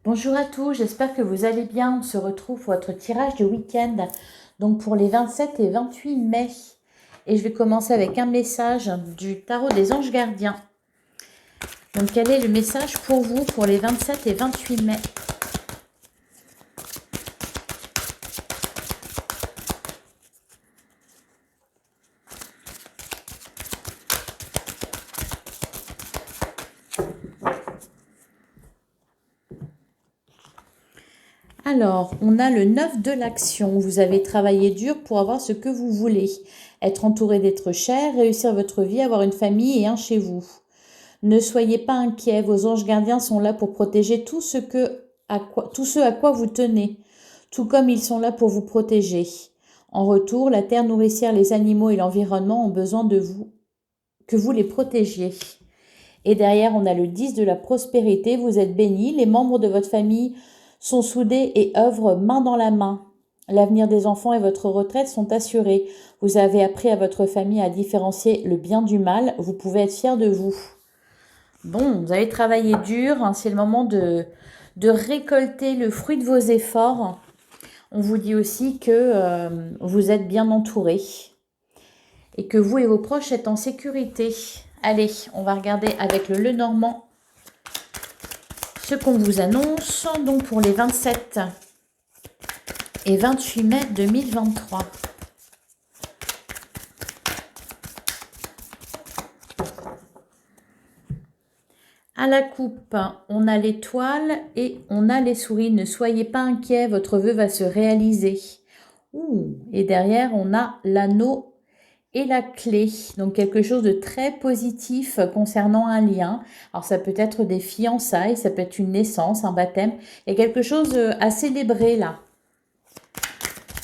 Bonjour à tous, j'espère que vous allez bien. On se retrouve pour votre tirage de week-end, donc pour les 27 et 28 mai. Et je vais commencer avec un message du tarot des anges gardiens. Donc quel est le message pour vous pour les 27 et 28 mai? Alors, on a le 9 de l'action. Vous avez travaillé dur pour avoir ce que vous voulez. Être entouré d'êtres chers, réussir votre vie, avoir une famille et un chez vous. Ne soyez pas inquiets, vos anges gardiens sont là pour protéger tout ce à quoi vous tenez, tout comme ils sont là pour vous protéger. En retour, la terre nourricière, les animaux et l'environnement ont besoin de vous, que vous les protégiez. Et derrière, on a le 10 de la prospérité, vous êtes bénis, les membres de votre famille sont soudés et œuvrent main dans la main. L'avenir des enfants et votre retraite sont assurés. Vous avez appris à votre famille à différencier le bien du mal, vous pouvez être fiers de vous. Bon, vous avez travaillé dur, hein, c'est le moment de récolter le fruit de vos efforts. On vous dit aussi que vous êtes bien entourés et que vous et vos proches êtes en sécurité. Allez, on va regarder avec le Lenormand ce qu'on vous annonce donc pour les 27 et 28 mai 2023. À la coupe, on a l'étoile et on a les souris. Ne soyez pas inquiets, votre vœu va se réaliser. Et derrière, on a l'anneau et la clé. Donc, quelque chose de très positif concernant un lien. Alors, ça peut être des fiançailles, ça peut être une naissance, un baptême. Il y a quelque chose à célébrer là.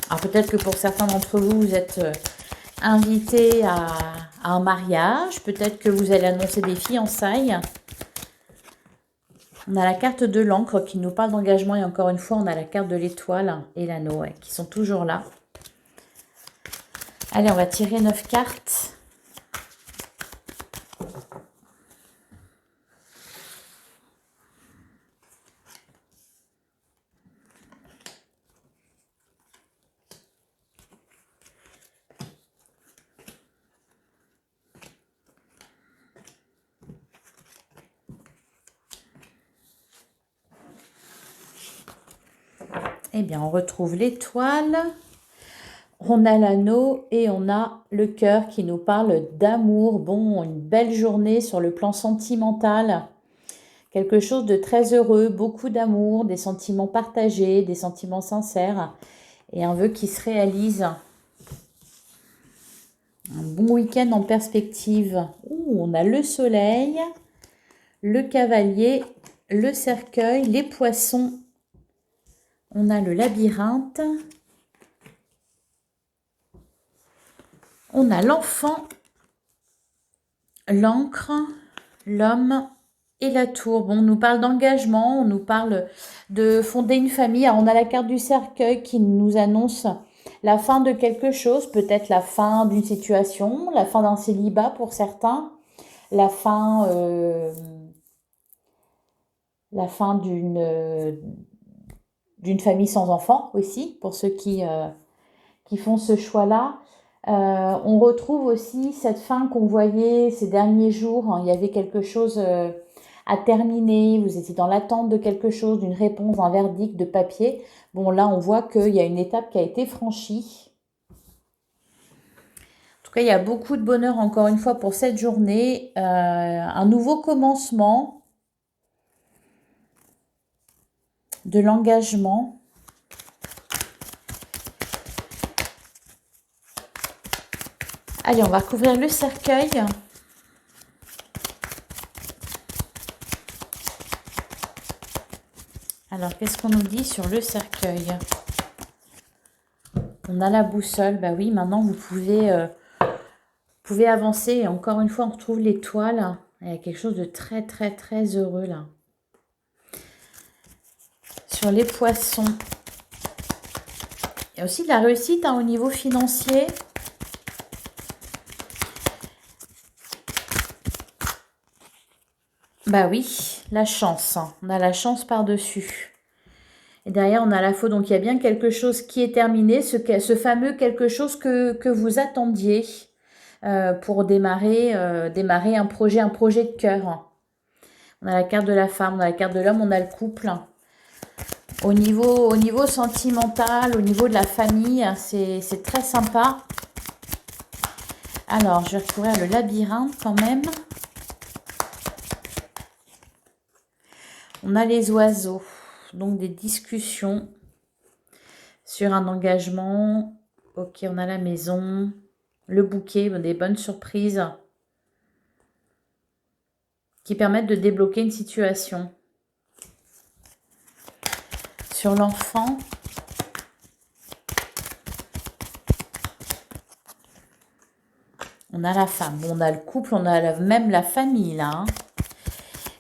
Alors, peut-être que pour certains d'entre vous, vous êtes invités à un mariage. Peut-être que vous allez annoncer des fiançailles. On a la carte de l'encre qui nous parle d'engagement et encore une fois, on a la carte de l'étoile et l'anneau qui sont toujours là. Allez, on va tirer 9 cartes. Eh bien, on retrouve l'étoile, on a l'anneau et on a le cœur qui nous parle d'amour. Bon, une belle journée sur le plan sentimental. Quelque chose de très heureux, beaucoup d'amour, des sentiments partagés, des sentiments sincères et un vœu qui se réalise. Un bon week-end en perspective. On a le soleil, le cavalier, le cercueil, les poissons. On a le labyrinthe. On a l'enfant, l'encre, l'homme et la tour. Bon, on nous parle d'engagement, on nous parle de fonder une famille. Alors, on a la carte du cercueil qui nous annonce la fin de quelque chose, peut-être la fin d'une situation, la fin d'un célibat pour certains, la fin d'une famille sans enfants aussi, pour ceux qui font ce choix-là. On retrouve aussi cette fin qu'on voyait ces derniers jours. Hein. Il y avait quelque chose à terminer, vous étiez dans l'attente de quelque chose, d'une réponse, d'un verdict, de papier. Bon, là, on voit qu'il y a une étape qui a été franchie. En tout cas, il y a beaucoup de bonheur encore une fois pour cette journée. Un nouveau commencement, de l'engagement. Allez, on va recouvrir le cercueil. Alors, qu'est-ce qu'on nous dit sur le cercueil? On a la boussole. Bah oui, maintenant, vous pouvez avancer. Et encore une fois, on retrouve l'étoile. Il y a quelque chose de très, très, très heureux là. Sur les poissons. Il y a aussi de la réussite au niveau financier. Bah oui, la chance. On a la chance par-dessus. Et derrière, on a la faute. Donc, il y a bien quelque chose qui est terminé, ce fameux quelque chose que vous attendiez pour démarrer un projet de cœur. On a la carte de la femme, on a la carte de l'homme, on a le couple. Au niveau sentimental, au niveau de la famille, c'est très sympa. Alors, je vais recouvrir le labyrinthe quand même. On a les oiseaux, donc des discussions sur un engagement. Ok, on a la maison, le bouquet, des bonnes surprises qui permettent de débloquer une situation. Sur l'enfant, on a la femme, on a le couple, on a même la famille là. Hein.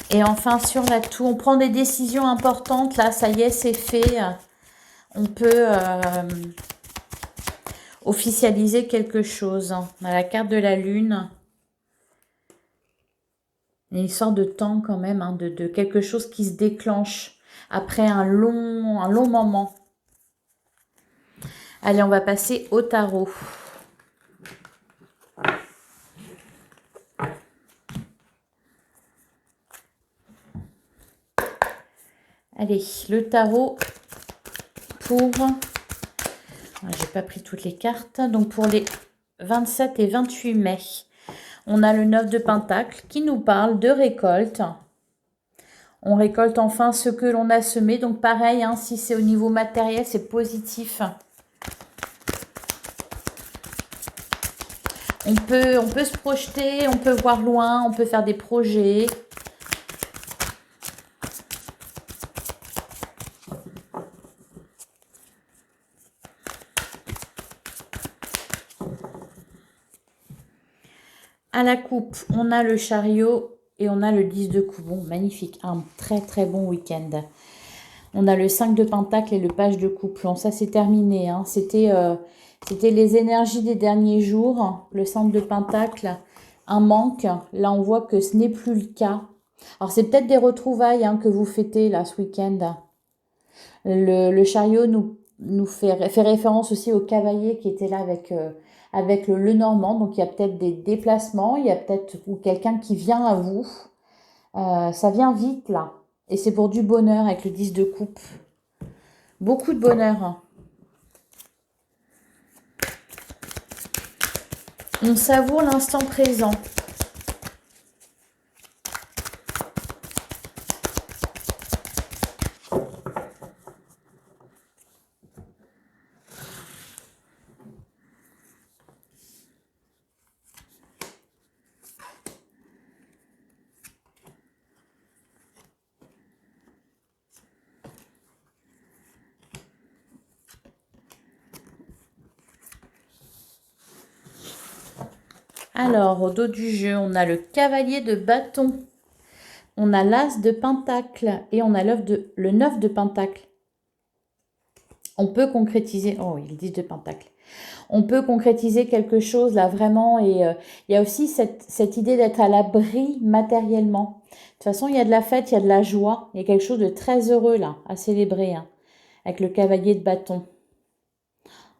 Et enfin sur la tour, on prend des décisions importantes. Là, ça y est, c'est fait. On peut officialiser quelque chose. On a la carte de la lune. Il y a une sorte de temps quand même, hein, de quelque chose qui se déclenche après un long moment. Allez, on va passer au tarot. Allez, le tarot pour... J'ai pas pris toutes les cartes. Donc, pour les 27 et 28 mai, on a le 9 de Pentacle qui nous parle de récolte. On récolte enfin ce que l'on a semé. Donc, pareil, hein, si c'est au niveau matériel, c'est positif. On peut se projeter, on peut voir loin, on peut faire des projets. À la coupe, on a le chariot et on a le 10 de coupe. Bon, magnifique. Un très bon week-end. On a le 5 de pentacle et le page de coupe. Bon, ça, c'est terminé. Hein. C'était les énergies des derniers jours. Le 5 de pentacle, un manque. Là, on voit que ce n'est plus le cas. Alors, c'est peut-être des retrouvailles hein, que vous fêtez là ce week-end. Le chariot nous fait référence aussi au cavalier qui était là avec le Normand. Donc, il y a peut-être des déplacements, il y a peut-être quelqu'un qui vient à vous. Ça vient vite, là. Et c'est pour du bonheur avec le 10 de coupe. Beaucoup de bonheur. On savoure l'instant présent. Alors, au dos du jeu, on a le cavalier de bâton. On a l'as de pentacle et on a le 9 de pentacle. On peut concrétiser... Oh, il dit de pentacle. On peut concrétiser quelque chose là vraiment. Et il y a aussi cette idée d'être à l'abri matériellement. De toute façon, il y a de la fête, il y a de la joie. Il y a quelque chose de très heureux là, à célébrer. Hein, avec le cavalier de bâton.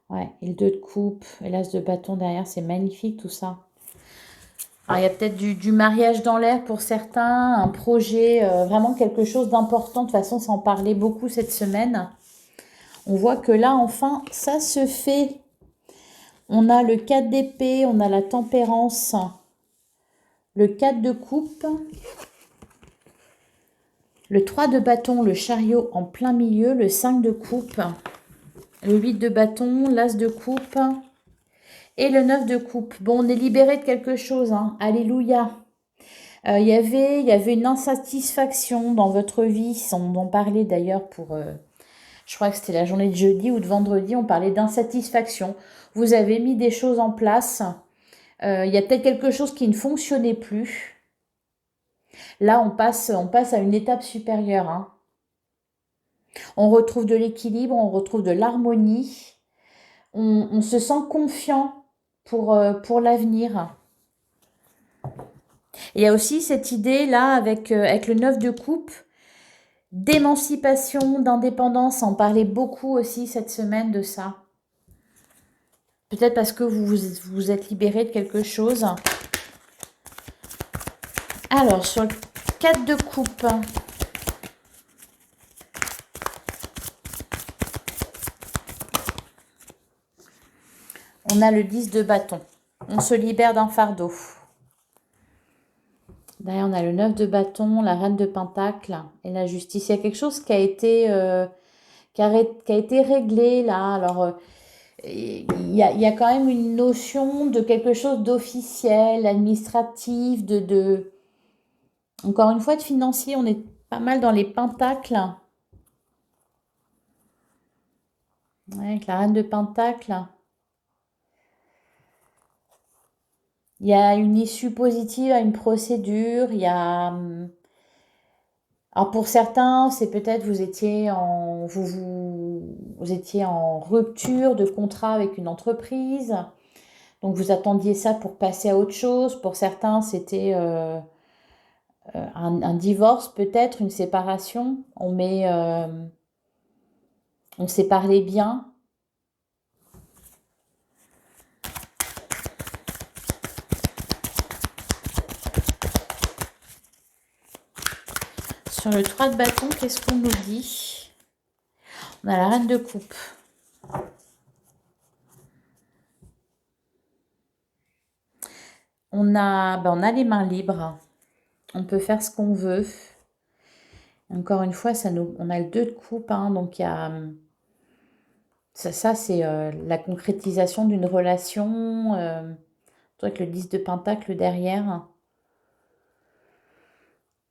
Ouais, et le 2 de coupe et l'as de bâton derrière. C'est magnifique tout ça. Alors, il y a peut-être du mariage dans l'air pour certains, un projet, vraiment quelque chose d'important. De toute façon, ça en parlait beaucoup cette semaine. On voit que là, enfin, ça se fait. On a le 4 d'épée, on a la tempérance, le 4 de coupe, le 3 de bâton, le chariot en plein milieu, le 5 de coupe, le 8 de bâton, l'as de coupe... Et le 9 de coupe. Bon, on est libéré de quelque chose. Hein. Alléluia. Il y avait une insatisfaction dans votre vie. On en parlait d'ailleurs pour... je crois que c'était la journée de jeudi ou de vendredi. On parlait d'insatisfaction. Vous avez mis des choses en place. Il y a peut-être quelque chose qui ne fonctionnait plus. Là, on passe à une étape supérieure. Hein. On retrouve de l'équilibre, on retrouve de l'harmonie. On se sent confiant pour l'avenir. Il y a aussi cette idée-là avec le 9 de coupe, d'émancipation, d'indépendance. On parlait beaucoup aussi cette semaine de ça. Peut-être parce que vous êtes libéré de quelque chose. Alors, sur le 4 de coupe, on a le 10 de bâton. On se libère d'un fardeau. Derrière, on a le 9 de bâton, la reine de pentacle et la justice. Il y a quelque chose qui a été, qui a été réglé là. Alors, il y a quand même une notion de quelque chose d'officiel, administratif, encore une fois, de financier. On est pas mal dans les pentacles. Ouais, avec la reine de pentacle. Il y a une issue positive à une procédure. Il y a... Alors pour certains, c'est peut-être vous étiez en rupture de contrat avec une entreprise. Donc vous attendiez ça pour passer à autre chose. Pour certains, c'était un divorce peut-être, une séparation. On s'est parlé bien. Sur le 3 de bâton, qu'est-ce qu'on nous dit? On a la reine de coupe. On a les mains libres. On peut faire ce qu'on veut. Encore une fois, on a le 2 de coupe, hein, donc il y a... Ça c'est la concrétisation d'une relation. Avec le 10 de pentacle derrière.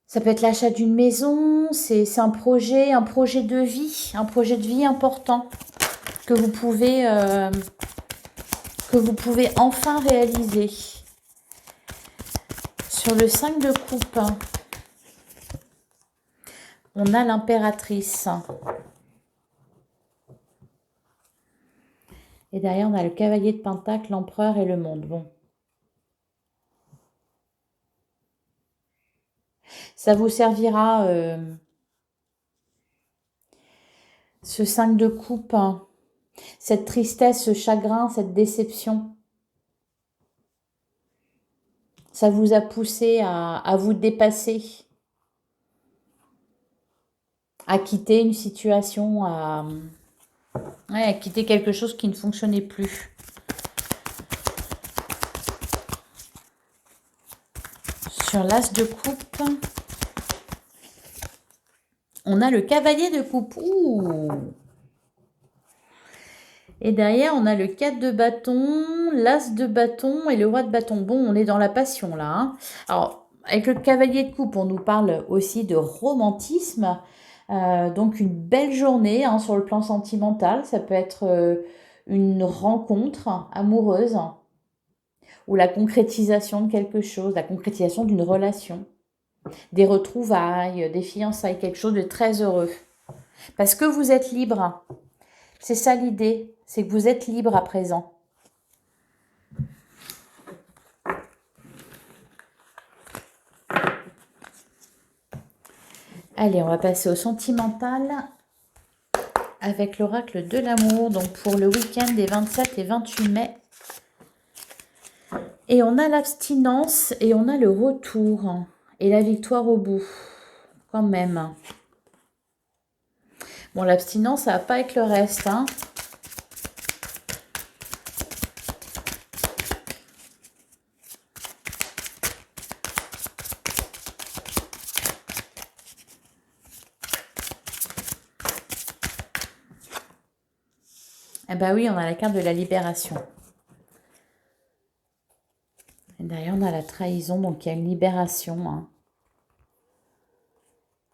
Ça peut être l'achat d'une maison, c'est un projet de vie important que vous pouvez enfin réaliser. Sur le 5 de coupe, on a l'impératrice. Et derrière, on a le cavalier de pentacle, l'empereur et le monde. Bon. Ça vous servira, ce 5 de coupe, hein, cette tristesse, ce chagrin, cette déception. Ça vous a poussé à vous dépasser, à quitter une situation, à quitter quelque chose qui ne fonctionnait plus. Sur l'as de coupe, on a le cavalier de coupe. Ouh! Et derrière, on a le 4 de bâton, l'as de bâton et le roi de bâton. Bon, on est dans la passion là, hein. Alors, avec le cavalier de coupe, on nous parle aussi de romantisme. Donc, une belle journée, hein, sur le plan sentimental. Ça peut être une rencontre amoureuse ou la concrétisation de quelque chose, la concrétisation d'une relation, des retrouvailles, des fiançailles, quelque chose de très heureux. Parce que vous êtes libre. C'est ça l'idée, c'est que vous êtes libre à présent. Allez, on va passer au sentimental avec l'oracle de l'amour, donc pour le week-end des 27 et 28 mai. Et on a l'abstinence et on a le retour et la victoire au bout, quand même. Bon, l'abstinence, ça va pas avec le reste, hein. Eh ben oui, on a la carte de la libération. Et derrière, on a la trahison, donc il y a une libération, hein.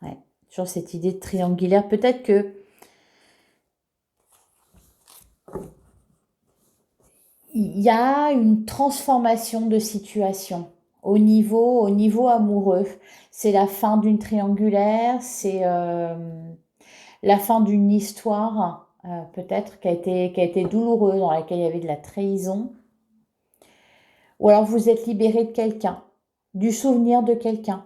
Ouais, toujours cette idée de triangulaire. Peut-être que il y a une transformation de situation au niveau amoureux. C'est la fin d'une triangulaire, c'est la fin d'une histoire, peut-être, qui a été douloureuse, dans laquelle il y avait de la trahison. Ou alors vous êtes libéré de quelqu'un. du souvenir de quelqu'un.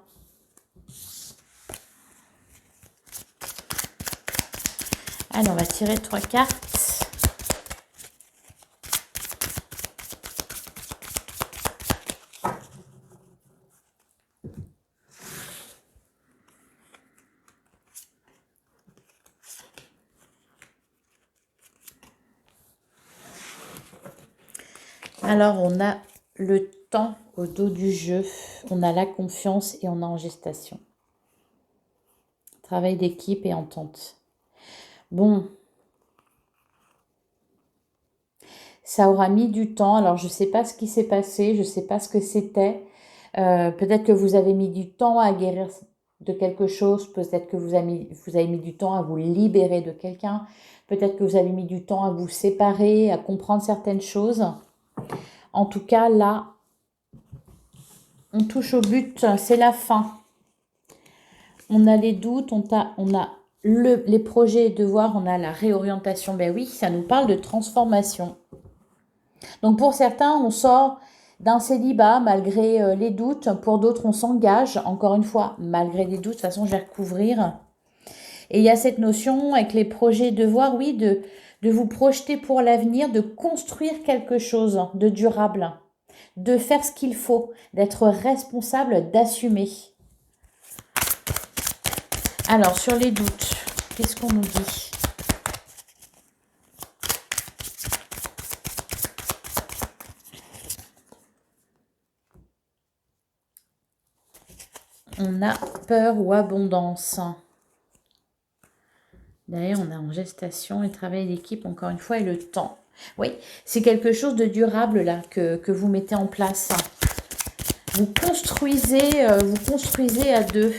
Allez, on va tirer 3 cartes. Alors, on a le temps au dos du jeu, on a la confiance et on a en gestation. Travail d'équipe et entente. Bon, ça aura mis du temps. Alors, je ne sais pas ce qui s'est passé, je ne sais pas ce que c'était. Peut-être que vous avez mis du temps à guérir de quelque chose. Peut-être que vous avez mis du temps à vous libérer de quelqu'un. Peut-être que vous avez mis du temps à vous séparer, à comprendre certaines choses. En tout cas, là, on touche au but, c'est la fin. On a les doutes, on a les projets et devoirs, on a la réorientation. Ben oui, ça nous parle de transformation. Donc pour certains, on sort d'un célibat malgré les doutes. Pour d'autres, on s'engage, encore une fois, malgré les doutes. De toute façon, je vais recouvrir. Et il y a cette notion avec les projets et devoirs, oui, de vous projeter pour l'avenir, de construire quelque chose de durable, de faire ce qu'il faut, d'être responsable, d'assumer. Alors, sur les doutes, qu'est-ce qu'on nous dit ? On a peur ou abondance. D'ailleurs, on a en gestation et travail d'équipe, encore une fois, et le temps. Oui, c'est quelque chose de durable là que vous mettez en place. Vous construisez à deux.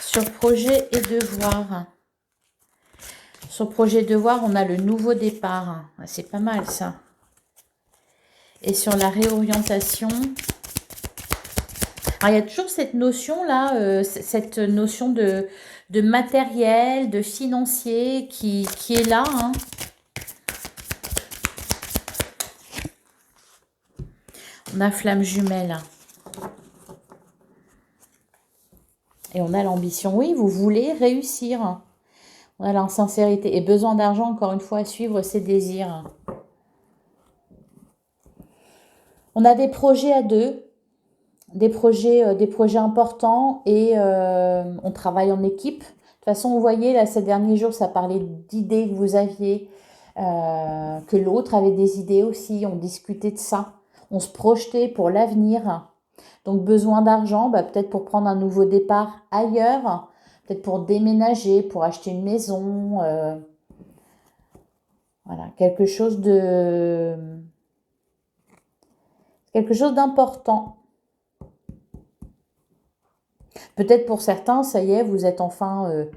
Sur projet et devoir. Sur projet et devoir, on a le nouveau départ. C'est pas mal ça. Et sur la réorientation... Alors, il y a toujours cette notion-là, cette notion de matériel, de financier qui est là. Hein. On a flamme jumelle. Et on a l'ambition. Oui, vous voulez réussir. On a l'insincérité et besoin d'argent, encore une fois, à suivre ses désirs. On a des projets à deux. Des projets importants et on travaille en équipe. De toute façon, vous voyez, là, ces derniers jours, ça parlait d'idées que vous aviez, que l'autre avait des idées aussi. On discutait de ça. On se projetait pour l'avenir. Donc, besoin d'argent, peut-être pour prendre un nouveau départ ailleurs, peut-être pour déménager, pour acheter une maison. Voilà, quelque chose d'important. Peut-être pour certains, ça y est, vous êtes enfin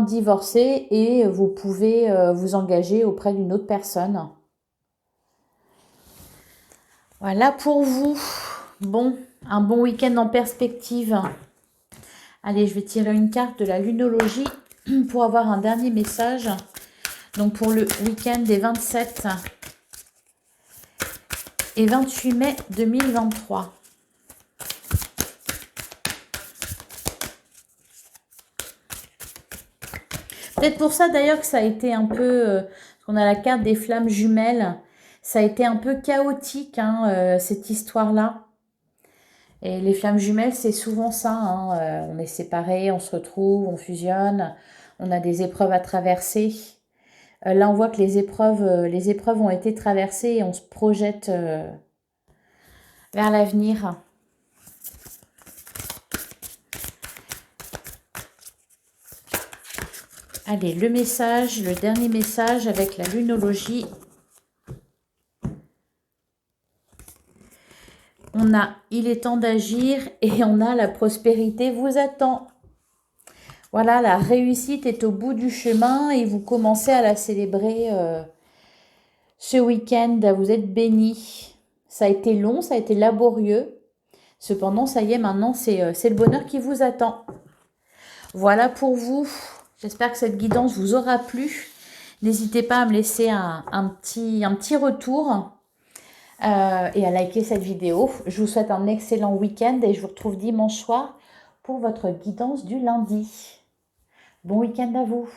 divorcé et vous pouvez vous engager auprès d'une autre personne. Voilà pour vous. Bon, un bon week-end en perspective. Allez, je vais tirer une carte de la lunologie pour avoir un dernier message. Donc pour le week-end des 27 et 28 mai 2023. Peut-être pour ça d'ailleurs que ça a été un peu, on a la carte des flammes jumelles, ça a été un peu chaotique cette histoire-là. Et les flammes jumelles, c'est souvent ça, on est séparés, on se retrouve, on fusionne, on a des épreuves à traverser. Là, on voit que les épreuves ont été traversées et on se projette vers l'avenir. Allez, le dernier message avec la lunologie. On a « il est temps d'agir » et on a « la prospérité vous attend ». Voilà, la réussite est au bout du chemin et vous commencez à la célébrer ce week-end. Vous êtes bénis. Ça a été long, ça a été laborieux. Cependant, ça y est, maintenant, c'est le bonheur qui vous attend. Voilà pour vous. J'espère que cette guidance vous aura plu. N'hésitez pas à me laisser un petit retour. et à liker cette vidéo. Je vous souhaite un excellent week-end et je vous retrouve dimanche soir pour votre guidance du lundi. Bon week-end à vous.